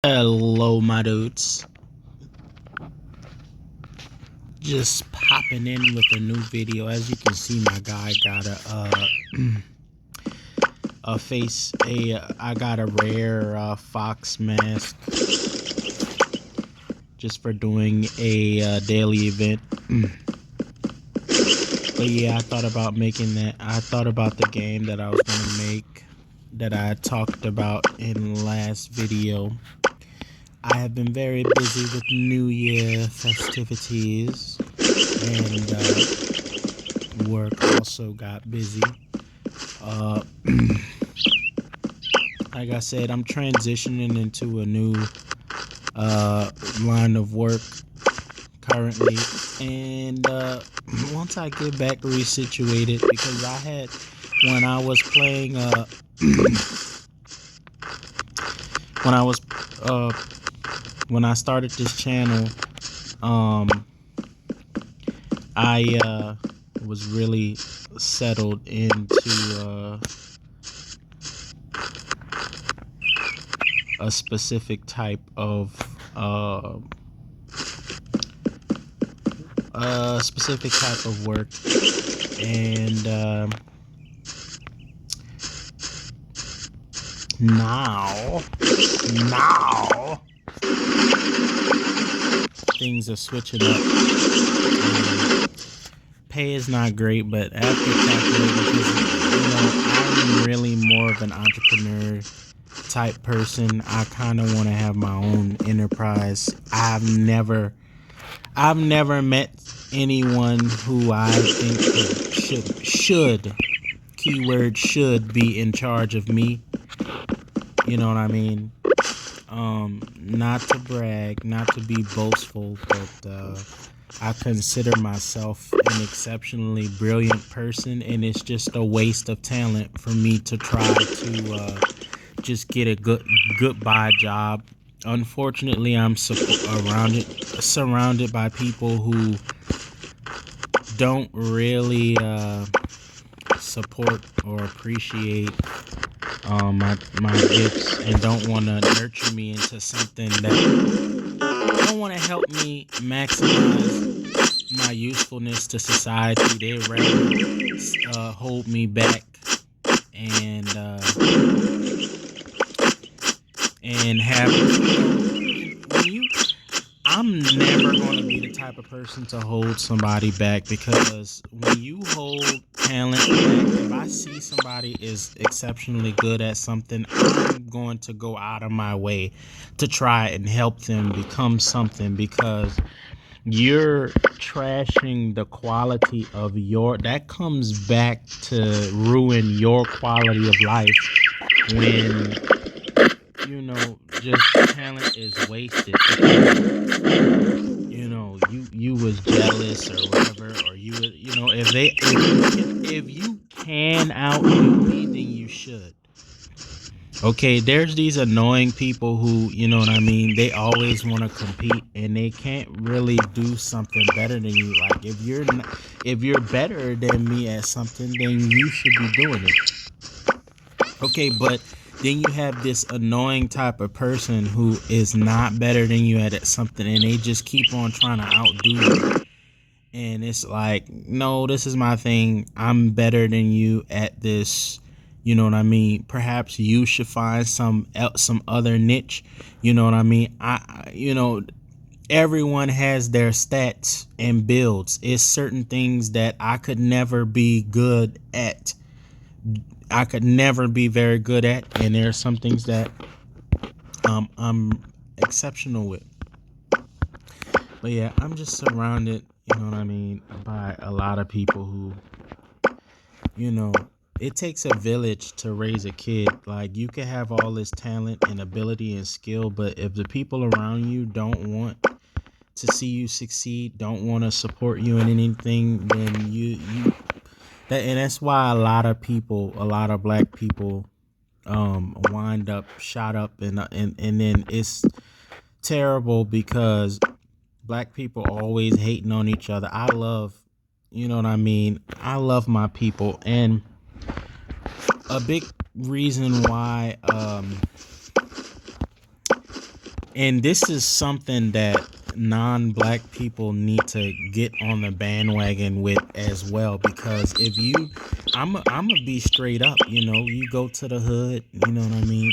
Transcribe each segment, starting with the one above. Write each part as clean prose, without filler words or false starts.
Hello, my dudes. Just popping in with a new video. As you can see, my guy got a face. I got a rare fox mask just for doing a daily event. But yeah, I thought about making that. I thought about the game that I was gonna make that I talked about in last video. I have been very busy with New Year festivities, and work also got busy. Uh, like I said, I'm transitioning into a new line of work currently, and once I get back resituated, because I had when I was playing when I was uh when I started this channel, I was really settled into a specific type of work, and now things are switching up. Pay is not great, but after calculating, because I'm really more of an entrepreneur type person. I kind of want to have my own enterprise. I've never met anyone who I think should keyword should be in charge of me. You know what I mean? Not to brag, not to be boastful, but I consider myself an exceptionally brilliant person, and it's just a waste of talent for me to try to just get a goodbye job. Unfortunately, I'm surrounded by people who don't really support or appreciate my gifts, and don't want to nurture me into something that don't want to help me maximize my usefulness to society. They rather hold me back and have when you I'm never going to be the type of person to hold somebody back, because when you hold talent back, if I see somebody is exceptionally good at something, I'm going to go out of my way to try and help them become something, because you're trashing the quality of that comes back to ruin your quality of life when just talent is wasted because you was jealous or whatever, or if you can outdo me, then you should. Okay, there's these annoying people who, you know what I mean, they always want to compete and they can't really do something better than you. Like, if you're better than me at something, then you should be doing it. Okay, but then you have this annoying type of person who is not better than you at something, and they just keep on trying to outdo you. And it's like, no, this is my thing. I'm better than you at this. You know what I mean? Perhaps you should find some other niche. You know what I mean? Everyone has their stats and builds. It's certain things that I could never be good at. I could never be very good at, and there are some things that I'm exceptional with. But yeah, I'm just surrounded, you know what I mean, by a lot of people who, it takes a village to raise a kid. Like, you can have all this talent and ability and skill, but if the people around you don't want to see you succeed, don't want to support you in anything, then and that's why a lot of black people wind up shot up, and then it's terrible because black people always hating on each other. I love my people, and a big reason why And this is something that non-black people need to get on the bandwagon with as well, because if you I'm gonna be straight up, you go to the hood, you know what I mean,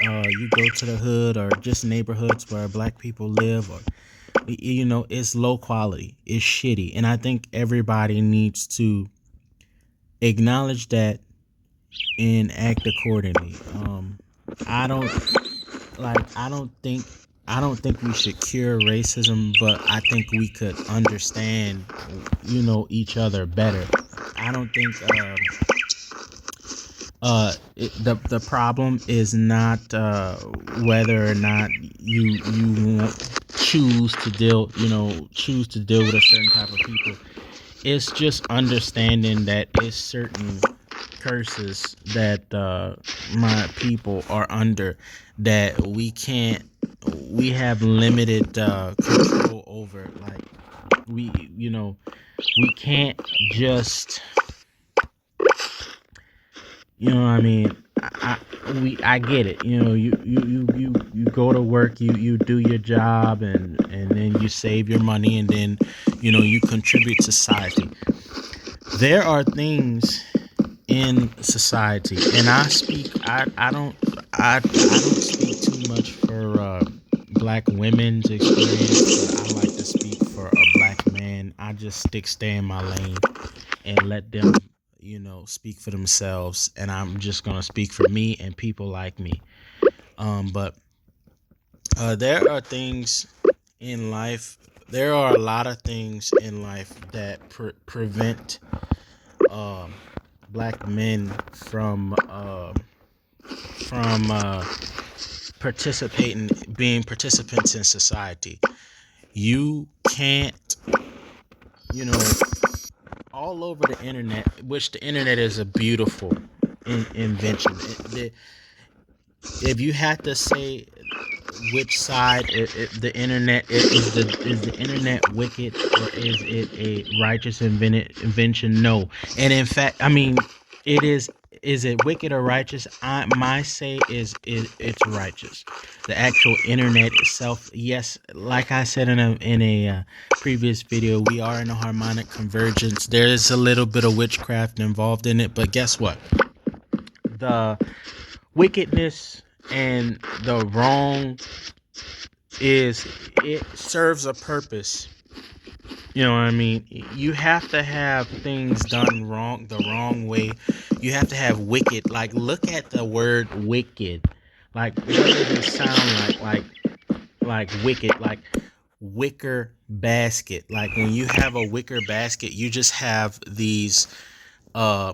you go to the hood or just neighborhoods where black people live, or it's low quality, it's shitty, and I think everybody needs to acknowledge that and act accordingly. I don't I don't think we should cure racism, but I think we could understand, each other better. I don't think the problem is not whether or not you choose to choose to deal with a certain type of people. It's just understanding that it's certain curses that my people are under, that we have limited control over. Like, we can't just, what I mean. I get it. You go to work, you do your job, and then you save your money, and then you contribute to society. There are things in society, and I don't speak too much for black women's experience, but I like to speak for a black man. I just stay in my lane and let them speak for themselves, and I'm just gonna speak for me and people like me. But there are things in life. There are a lot of things in life that prevent um black men from participating, being participants in society. You can't, you know, all over the internet, which the internet is a beautiful invention. If you had to say which side the internet is the internet wicked, or is it a righteous invention? No. And in fact, I mean, it is it wicked or righteous? My say is it's righteous. The actual internet itself, yes, like I said in a previous video, we are in a harmonic convergence. There is a little bit of witchcraft involved in it, but guess what? The wickedness and the wrong it serves a purpose. You know what I mean? You have to have things done wrong, the wrong way. You have to have wicked. Like, look at the word wicked. Like, what does it sound like? Like wicked, like wicker basket. Like, when you have a wicker basket, you just have these uh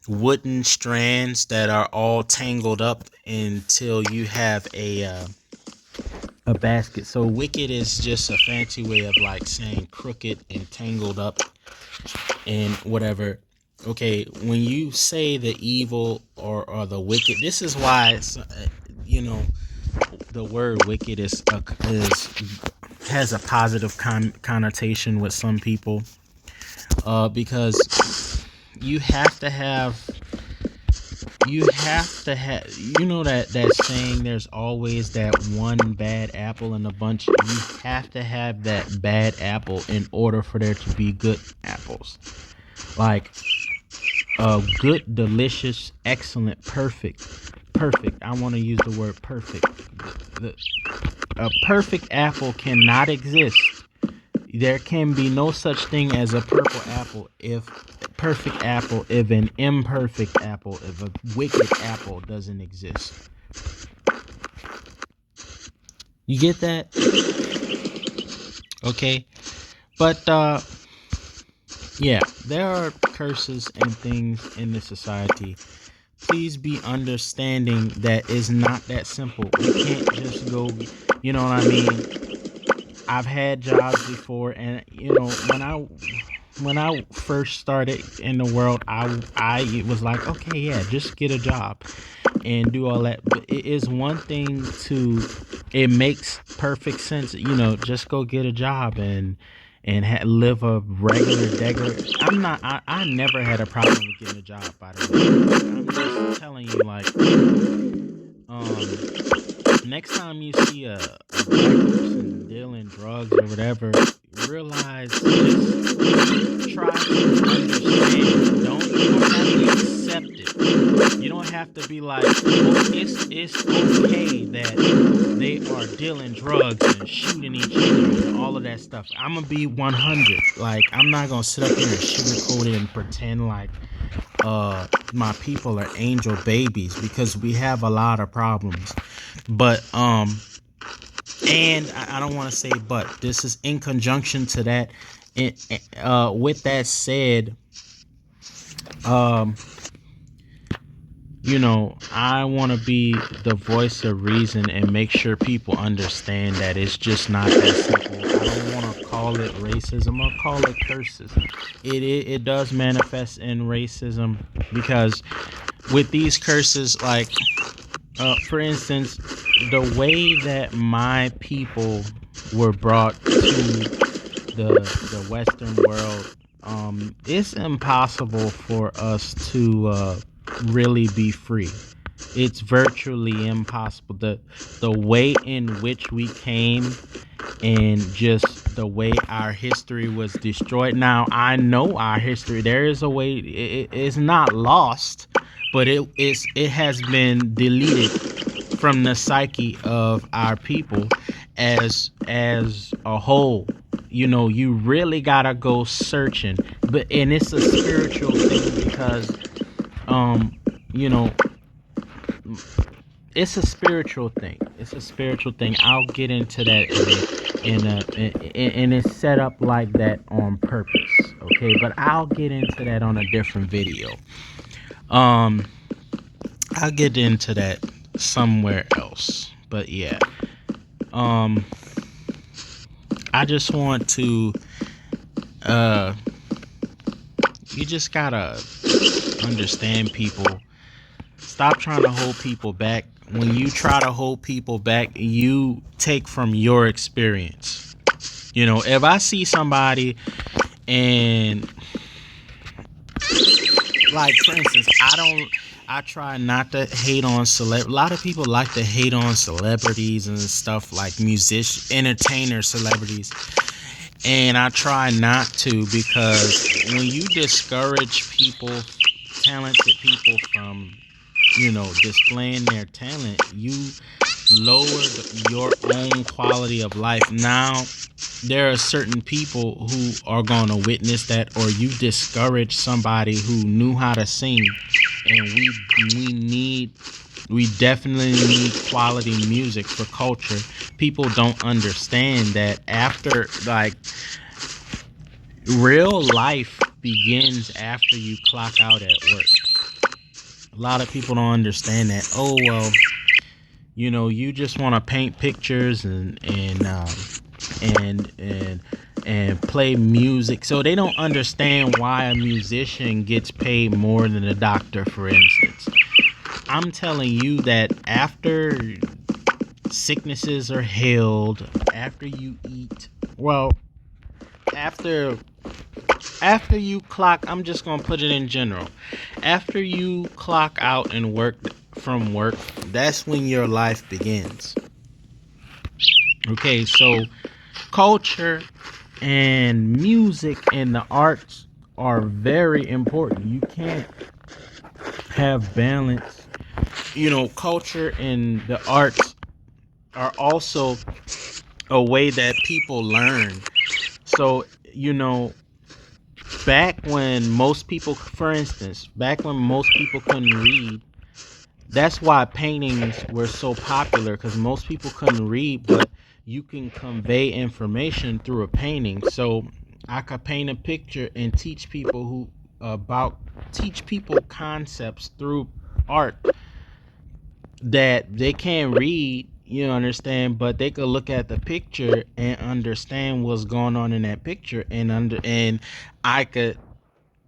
wooden strands that are all tangled up until you have a basket. So wicked is just a fancy way of like saying crooked and tangled up and whatever. Okay, when you say the evil or the wicked, this is why it's, you know the word wicked is has a positive connotation with some people, because you have to have that saying, there's always that one bad apple in the bunch. You have to have that bad apple in order for there to be good apples. Like, good, delicious, excellent, perfect. I want to use the word perfect. A perfect apple cannot exist. There can be no such thing as a purple apple if an imperfect apple, if a wicked apple doesn't exist. You get that? Okay. But yeah, there are curses and things in this society. Please be understanding that it's not that simple. We can't just go, you know what I mean? I've had jobs before, and when I first started in the world, I was like, okay, yeah, just get a job and do all that. But it is one thing it makes perfect sense, just go get a job and live a regular. I never had a problem with getting a job, by the way. I'm just telling you, like, next time you see a black person dealing drugs or whatever, realize, just try to understand. You don't have to accept it. You don't have to be like, oh, it's okay that they are dealing drugs and shooting each other and all of that stuff. I'm gonna be 100. Like, I'm not gonna sit up here and sugarcoat it and pretend like my people are angel babies, because we have a lot of problems. But and I don't want to say but, this is in conjunction to that. With that said, um I want to be the voice of reason and make sure people understand that it's just not that simple. I don't want to call it racism, I'll call it curses. It does manifest in racism, because with these curses, like, for instance, the way that my people were brought to the Western world, it's impossible for us to really be free. It's virtually impossible. The way in which we came, and just the way our history was destroyed. Now, I know our history. There is a way. It is not lost, but it has been deleted from the psyche of our people as a whole. You really gotta go searching, and it's a spiritual thing, because you know it's a spiritual thing. I'll get into that and it's set up like that on purpose. Okay, but I'll get into that on a different video. um I'll get into that somewhere else. But yeah, um I just want to you just gotta understand people. Stop trying to hold people back. When you try to hold people back, you take from your experience. If I see somebody, and, like, for instance, I try not to hate on a lot of people like to hate on celebrities and stuff, like musicians, entertainers, celebrities. And I try not to, because when you discourage people, talented people, from displaying their talent, you lower your own quality of life. Now, there are certain people who are going to witness that, or you discourage somebody who knew how to sing, and we definitely need quality music for culture. People don't understand that, after, like, real life begins after you clock out at work. A lot of people don't understand that. Oh, well, you just want to paint pictures and play music. So they don't understand why a musician gets paid more than a doctor, for instance. I'm telling you that after sicknesses are healed, after you eat, well, after you clock, I'm just going to put it in general. After you clock out and work from work, that's when your life begins. Okay, so culture and music and the arts are very important. You can't have balance. Culture and the arts are also a way that people learn. So, back when most people, for instance, couldn't read, that's why paintings were so popular, because most people couldn't read, but you can convey information through a painting. So I could paint a picture and teach people concepts through art that they can't read, understand, but they could look at the picture and understand what's going on in that picture, and I could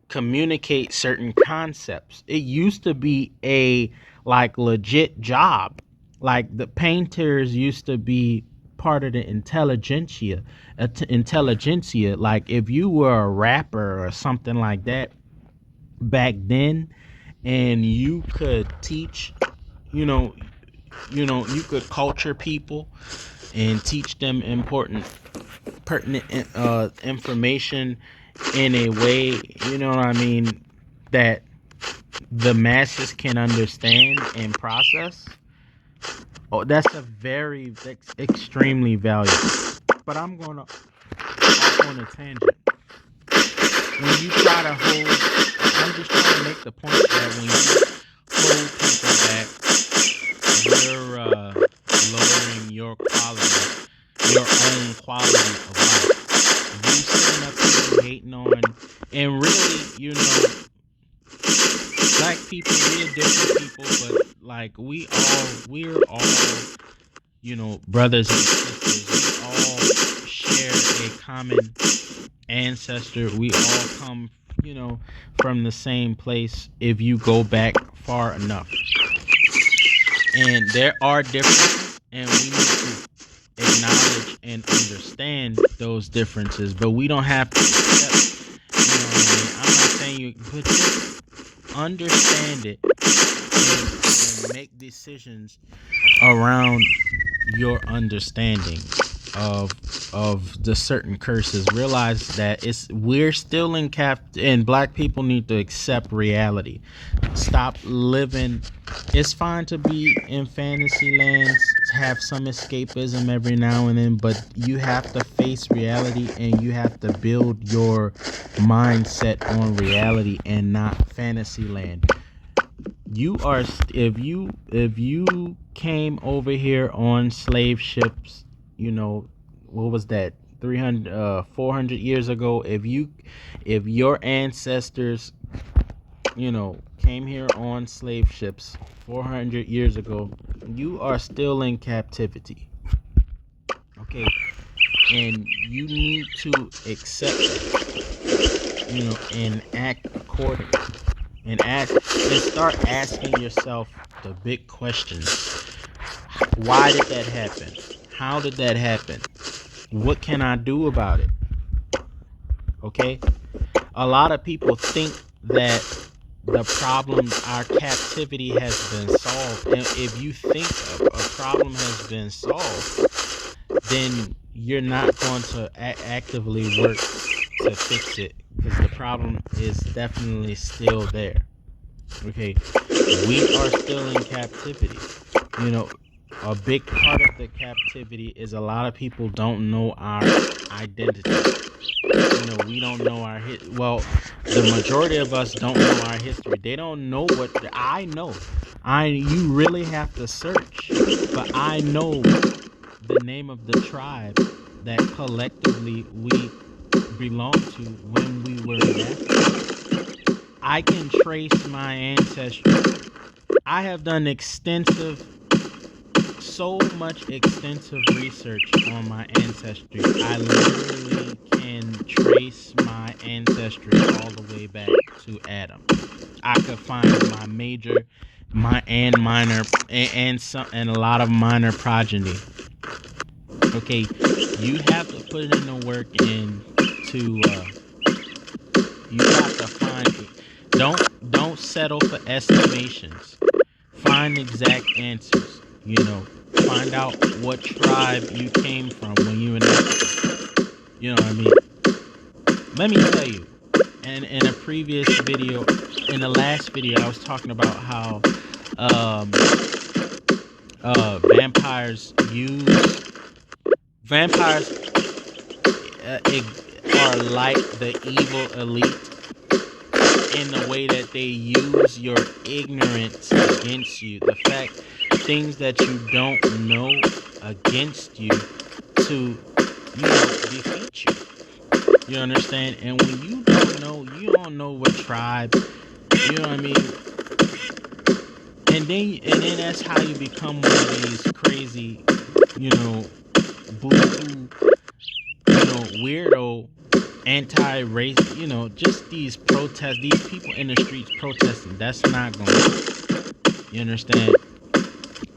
communicate certain concepts. It used to be a, like, legit job. Like, the painters used to be part of the intelligentsia. Like, if you were a rapper or something like that back then, and you could teach, you know you could culture people and teach them important, pertinent information in a way, what I mean, that the masses can understand and process. Oh, that's extremely valuable. But I'm going to off on a tangent. When you try to hold, I'm just trying to make the point that when you hold people back, you're lowering your own quality of life. You sitting up here hating on, and really, black people, we're different people, but like we're all, brothers and sisters. We all share a common ancestor. We all come, from the same place if you go back far enough. And there are differences, and we need to acknowledge and understand those differences, but we don't have to accept, what I mean? I'm not saying you, but just understand it and make decisions around your understanding of the certain curses. Realize that we're still in and black people need to accept reality. Stop living. It's fine to be in fantasy lands, have some escapism every now and then, but you have to face reality, and you have to build your mindset on reality and not fantasy land. You are if you came over here on slave ships, what was that, 300 400 years ago, if your ancestors, came here on slave ships 400 years ago, you are still in captivity. Okay, and you need to accept that, and act accordingly, and start asking yourself the big questions. Why did that happen? How did that happen? What can I do about it? Okay? A lot of people think that the problem, our captivity, has been solved. And if you think a problem has been solved, then you're not going to actively work to fix it, because the problem is definitely still there. Okay? We are still in captivity. A big part of the captivity is a lot of people don't know our identity. We don't know our well, the majority of us don't know our history. They don't know what I know. You really have to search, but I know the name of the tribe that collectively we belong to when we were in Africa. I can trace my ancestry. I have done so much extensive research on my ancestry. I literally can trace my ancestry all the way back to Adam. I could find my major, and minor, and a lot of minor progeny. Okay, you have to put in the work you have to find it. Don't settle for estimations. Find exact answers. Find out what tribe you came from when you were in Africa. You know what I mean? Let me tell you. And in a previous video, in the last video, I was talking about how vampires are like the evil elite in the way that they use your ignorance against you. The fact, things that you don't know against you to, defeat you. You understand? And when you don't know what tribe, you know what I mean? And then that's how you become one of these crazy, boo-hoo, weirdo, anti-race, just these protests, these people in the streets protesting. That's not going to work. You understand?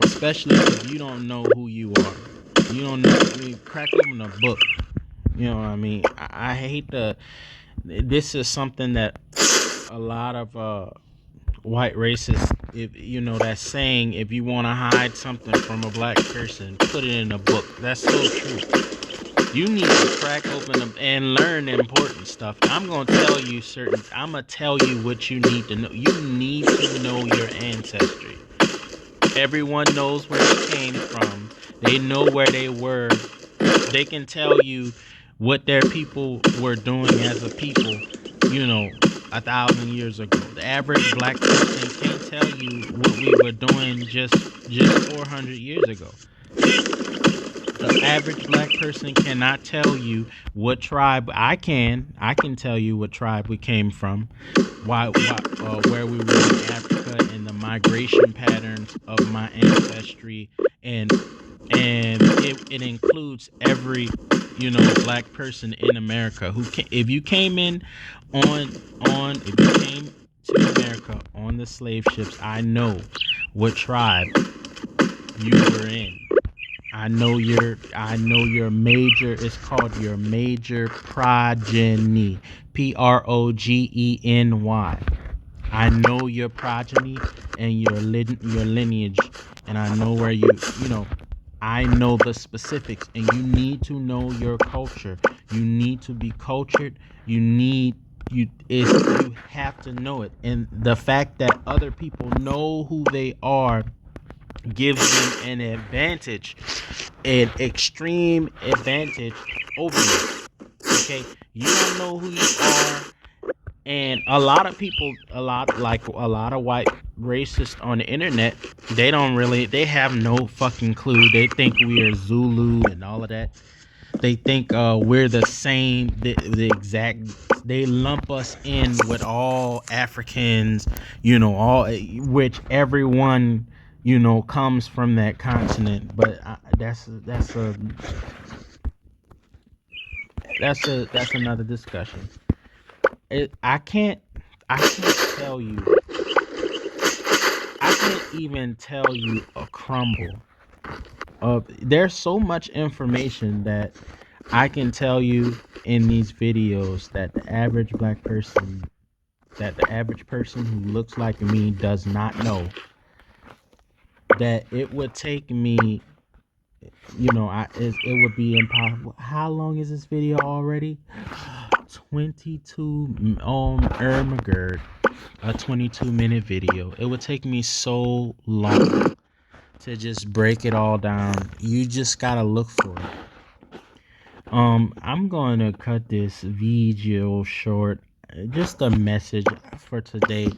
Especially if you don't know who you are. You don't know. Crack open a book. You know what I mean? I hate this is something that a lot of white racists if you know that saying, if you want to hide something from a black person, put it in a book. That's so true. You need to crack open them and learn important stuff. I'm gonna tell you what you need to know. You need to know your ancestry. Everyone knows where they came from. They know where they were. They can tell you what their people were doing as a people, you know, 1,000 years ago. The average black person can't tell you what we were doing just 400 years ago. The average black person cannot tell you what tribe. I can tell you what tribe we came from, where we were in Africa, and the migration patterns of my ancestry, and it includes every black person in America if you came in if you came to America on the slave ships. I know what tribe you were in. I know your major. It's called your major progeny. Progeny. I know your progeny and your lineage, and I know where I know the specifics, and you need to know your culture. You need to be cultured. You have to know it, and the fact that other people know who they are gives them an advantage, an extreme advantage over you. Okay, you don't know who you are, and a lot of people, a lot of white racists on the internet, they have no fucking clue. They think we are Zulu and all of that. They think we're the same, the exact. They lump us in with all Africans, all which everyone comes from that continent. But that's another discussion. I can't tell you. I can't even tell you a crumble. There's so much information that I can tell you in these videos that the average person who looks like me does not know. That it would take me, it would be impossible. How long is this video already? 22 Ermagerd, a 22-minute video. It would take me so long to just break it all down. You just gotta look for it. I'm gonna cut this video short. Just a message for today.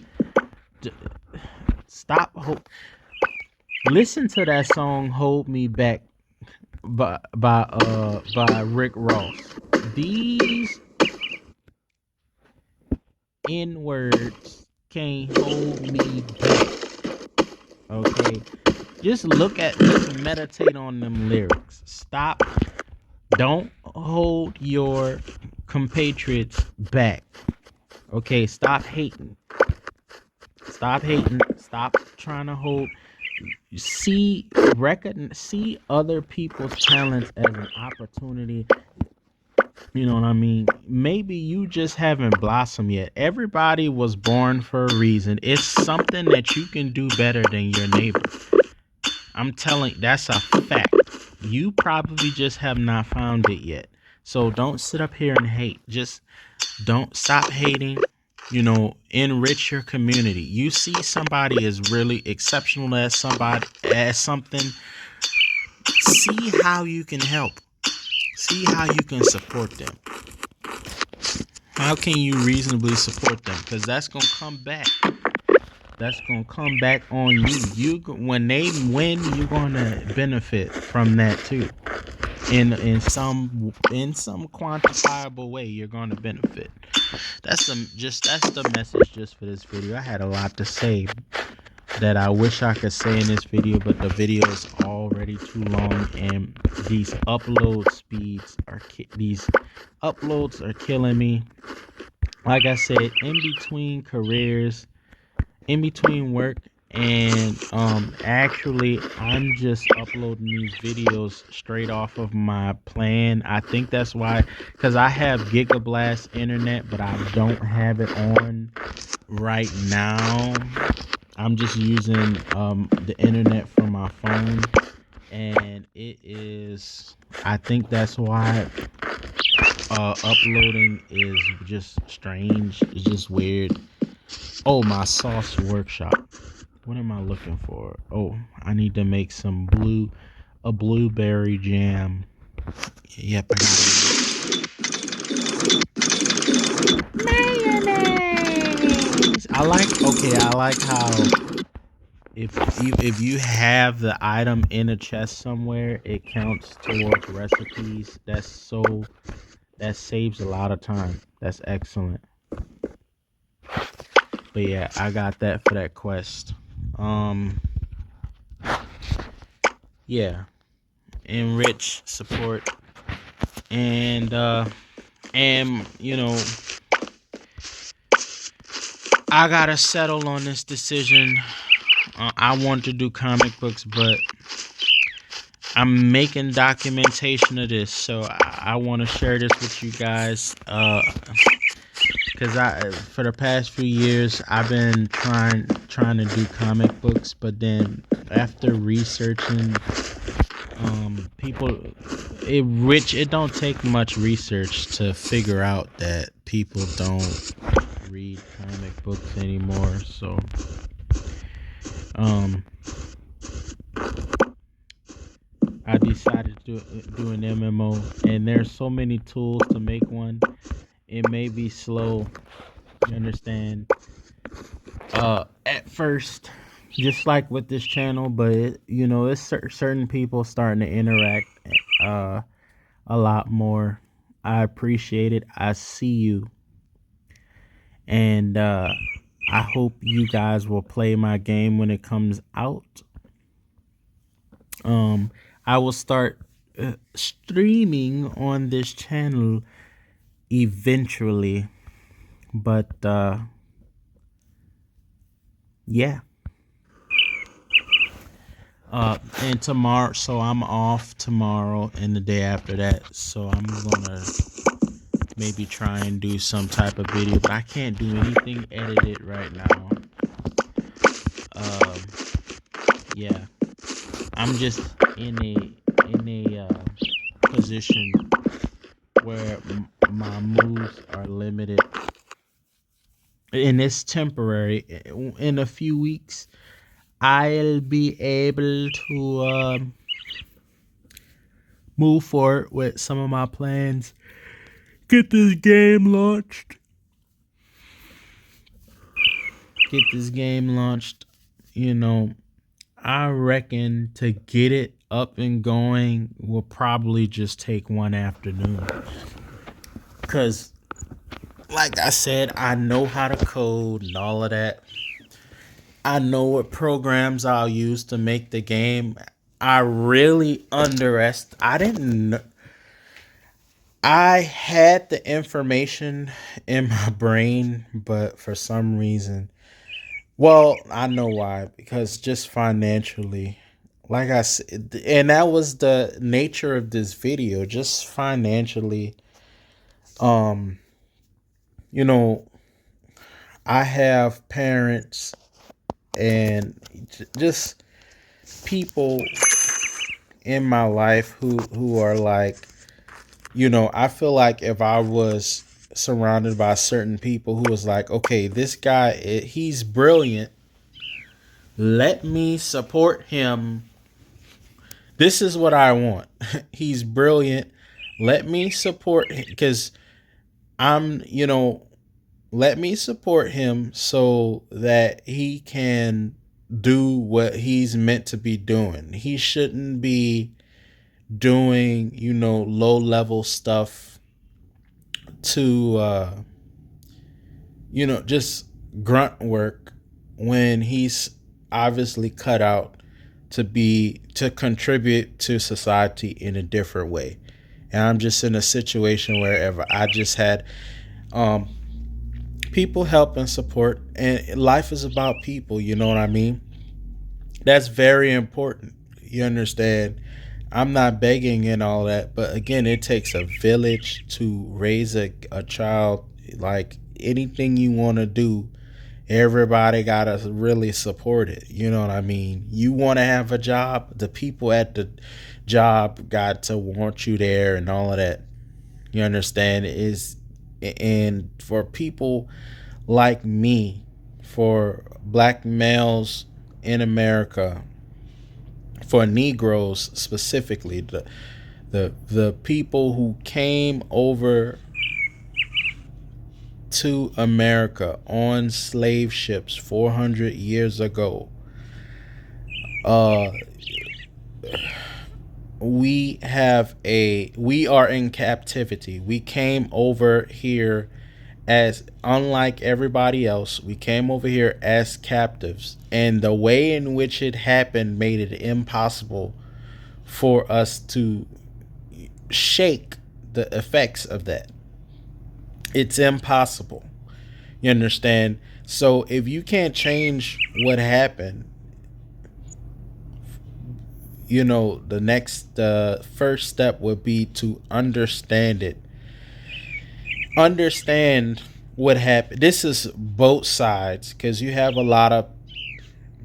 Listen to that song "Hold Me Back" by Rick Ross. These N-words can't hold me back. Okay, just meditate on them lyrics. Don't hold your compatriots back. Okay, stop hating. Stop trying to hold. See other people's talents as an opportunity. You know what I mean? Maybe you just haven't blossomed yet. Everybody was born for a reason. It's something that you can do better than your neighbor. I'm telling you, that's a fact. You probably just have not found it yet. So don't sit up here and hate. Just don't stop hating. Enrich your community. You see somebody is really exceptional as something. See how you can help. See how you can support them. How can you reasonably support them? Because that's gonna come back. That's gonna come back on you. When they win, you're gonna benefit from that too. In some quantifiable way, you're gonna benefit. That's the message just for this video. I had a lot to say that I wish I could say in this video, but the video is already too long, and these uploads are killing me. Like I said, in between careers, in between work, and actually I'm just uploading these videos straight off of my plan. I think that's why, because I have Gigablast internet, but I don't have it on right now. I'm just using the internet from my phone, and it is. I think that's why uploading is just strange. It's just weird. Oh, my sauce workshop. What am I looking for? Oh, I need to make a blueberry jam. Yep, I got mayonnaise. I like how if you have the item in a chest somewhere, it counts towards recipes. That saves a lot of time. That's excellent. But yeah, I got that for that quest. Um, yeah, enrich, support, and I gotta settle on this decision. I want to do comic books, but I'm making documentation of this, so I want to share this with you guys. Because I for the past few years I've been trying to do comic books, but then after researching, people it don't take much research to figure out that people don't read comic books anymore. So um I decided to do an MMO, and there's so many tools to make one. It may be slow, you understand, at first, just like with this channel, but it's certain people starting to interact uh a lot more. I appreciate it. I see you, and I hope you guys will play my game when it comes out. um I will start streaming on this channel eventually, but yeah. And tomorrow, so I'm off tomorrow and the day after that, so I'm gonna maybe try and do some type of video, but I can't do anything edited right now. um yeah, I'm just in a position where my moves are limited, and it's temporary. In a few weeks I'll be able to move forward with some of my plans. Get this game launched. Get this game launched. You know, I reckon to get it up and going will probably just take one afternoon. Because, like I said, I know how to code and all of that. I know what programs I'll use to make the game. I really I didn't know. I had the information in my brain, but for some reason, well, I know why. Because just financially, like I said, and that was the nature of this video, just financially. Um, you know, I have parents and just people in my life who are like, I feel like if I was surrounded by certain people who was like, okay, this guy, he's brilliant, let me support him. This is what I want. He's brilliant, let me support him, because I'm, let me support him so that he can do what he's meant to be doing. He shouldn't be doing, low level stuff to just grunt work when he's obviously cut out to contribute to society in a different way. And I'm just in a situation wherever I just had um people help and support, and life is about people, you know what I mean? That's very important. You understand? I'm not begging and all that, but again, it takes a village to raise a child. Like anything you want to do, Everybody gotta really support it. You know what I mean? You want to have a job, the people at the job got to want you there and all of that. You understand? Is and for people like me, for black males in America, for Negroes specifically, the people who came over to America on slave ships 400 years ago, uh we are in captivity. We came over here as, unlike everybody else, we came over here as captives, and the way in which it happened made it impossible for us to shake the effects of that. It's impossible. You understand? So if you can't change what happened, the next first step would be to understand it. Understand what happened. This is both sides, because you have a lot of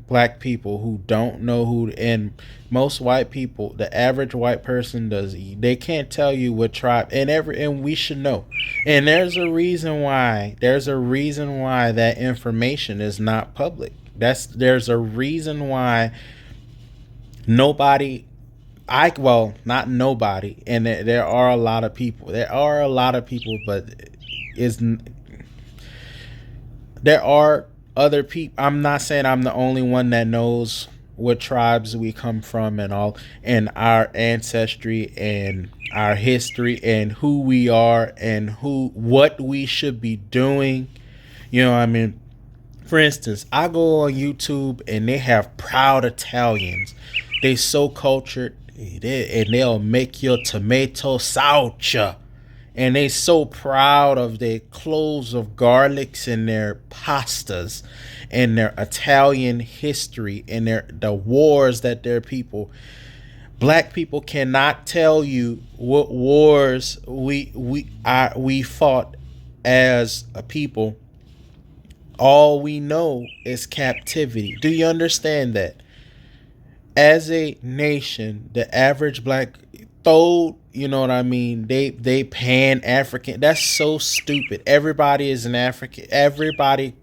black people who don't know who, and most white people, the average white person does, they can't tell you what tribe, and we should know. And there's a reason why that information is not public. There's a reason why nobody, not nobody, and there are a lot of people, but is there are other people. I'm not saying I'm the only one that knows what tribes we come from and all, and our ancestry and our history and who we are and what we should be doing. You know what I mean? For instance, I go on YouTube and they have proud Italians. They so cultured, and they'll make your tomato salsa. And they so proud of their cloves of garlics and their pastas and their Italian history and the wars that their people, black people, cannot tell you what wars we fought as a people. All we know is captivity. Do you understand that? As a nation, the average black, though, you know what I mean, they pan African. That's so stupid. Everybody is an African. Everybody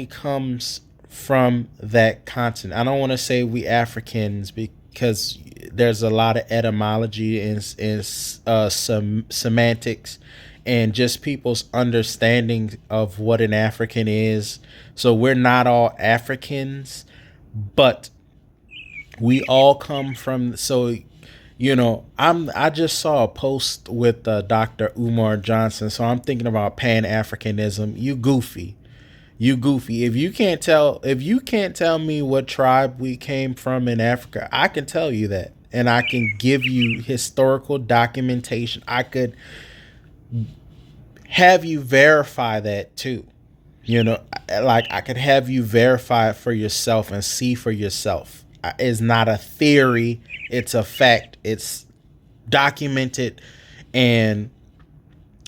comes from that continent. I don't want to say we Africans, because there's a lot of etymology and some semantics and just people's understanding of what an African is. So we're not all Africans, but we all come from. So I just saw a post with Dr. Umar Johnson, so I'm thinking about Pan-Africanism. You goofy. If you can't tell me what tribe we came from in Africa, I can tell you that, and I can give you historical documentation. I could have you verify that too. Like, I could have you verify it for yourself and see for yourself. It's not a theory, it's a fact. It's documented, and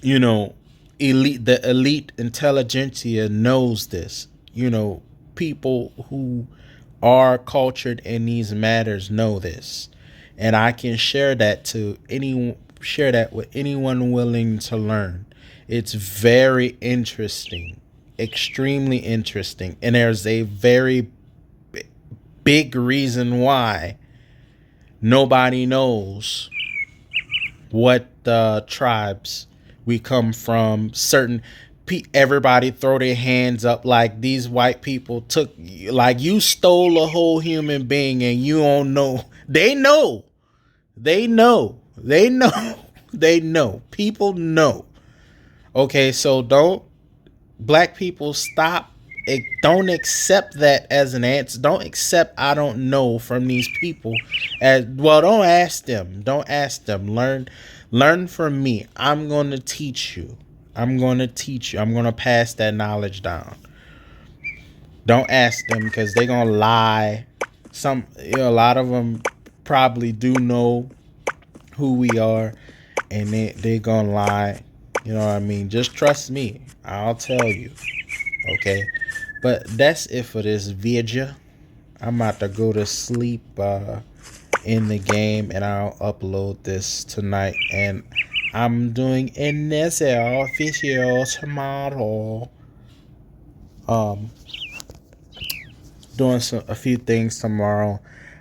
the elite intelligentsia knows this. People who are cultured in these matters know this, and I can share that with anyone willing to learn. It's very interesting, extremely interesting, and there's a very big reason why nobody knows what tribes we come from. Everybody throw their hands up like these white people took, like you stole a whole human being and you don't know. They know. People know. Okay, so black people, stop. Don't accept that as an answer. Don't accept "I don't know" from these people as well. Don't ask them. Learn from me. I'm going to teach you. I'm going to pass that knowledge down. Don't ask them, because they're going to lie. A lot of them probably do know who we are, and they're going to lie. You know what I mean? Just trust me. I'll tell you. Okay, but that's it for this video. I'm about to go to sleep in the game, and I'll upload this tonight. And I'm doing initial official tomorrow. Um, doing a few things tomorrow.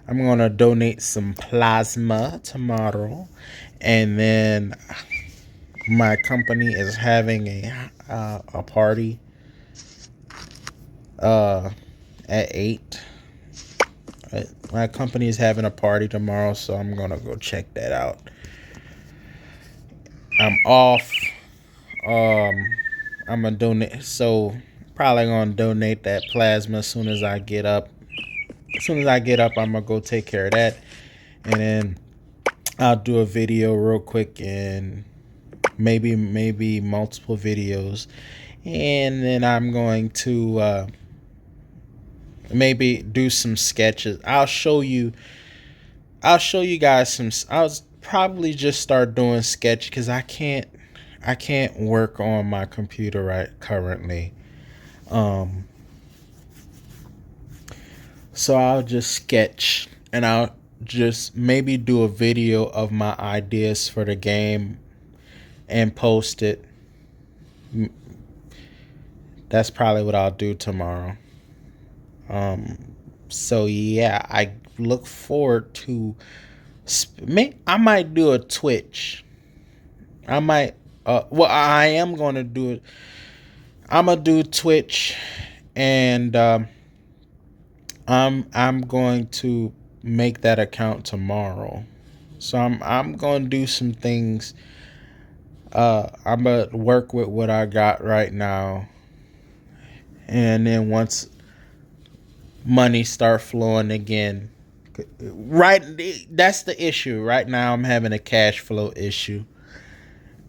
I'm gonna donate some plasma tomorrow, and then my company is having a party uh at 8. My company is having a party tomorrow, so I'm gonna go check that out. I'm off. Um, I'm gonna donate. So probably gonna donate that plasma as soon as I get up. As soon as I get up, I'm gonna go take care of that, and then I'll do a video real quick, and maybe multiple videos, and then I'm going to maybe do some sketches. I'll show you guys some. I'll probably just start doing sketch because I can't work on my computer right currently. Um, so I'll just sketch, and I'll just maybe do a video of my ideas for the game and post it. That's probably what I'll do tomorrow. So yeah, I look forward to. I might do a Twitch. I might. Well, I am gonna do it. I'm gonna do Twitch, and I'm going to make that account tomorrow. So I'm gonna do some things. I'm gonna work with what I got right now, and then once money start flowing again, right? That's the issue right now. I'm having a cash flow issue,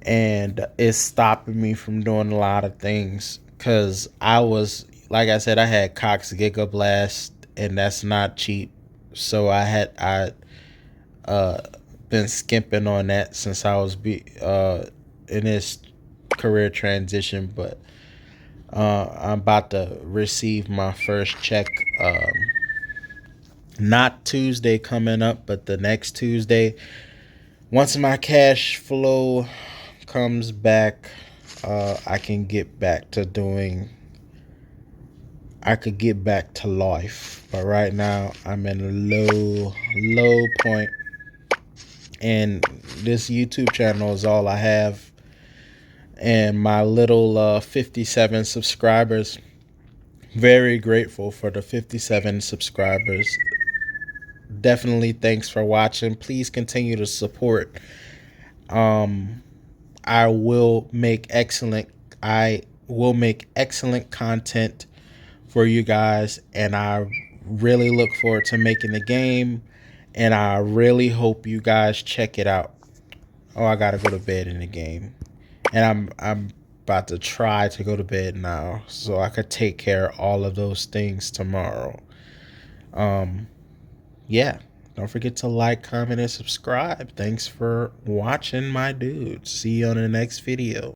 and it's stopping me from doing a lot of things because I was, like I said, I had Cox Giga Blast, and that's not cheap. So I uh been skimping on that since I was in this career transition, but I'm about to receive my first check, not Tuesday coming up, but the next Tuesday. Once my cash flow comes back, I can get back to doing. I could get back to life, but right now I'm in a low point, and this YouTube channel is all I have, and my little 57 subscribers. Very grateful for the 57 subscribers. Definitely thanks for watching. Please continue to support. Um, I will make excellent. I will make excellent content for you guys, and I really look forward to making the game, and I really hope you guys check it out. Oh, I gotta go to bed in the game, and I'm about to try to go to bed now so I could take care of all of those things tomorrow. Yeah, don't forget to like, comment, and subscribe. Thanks for watching, my dudes. See you on the next video.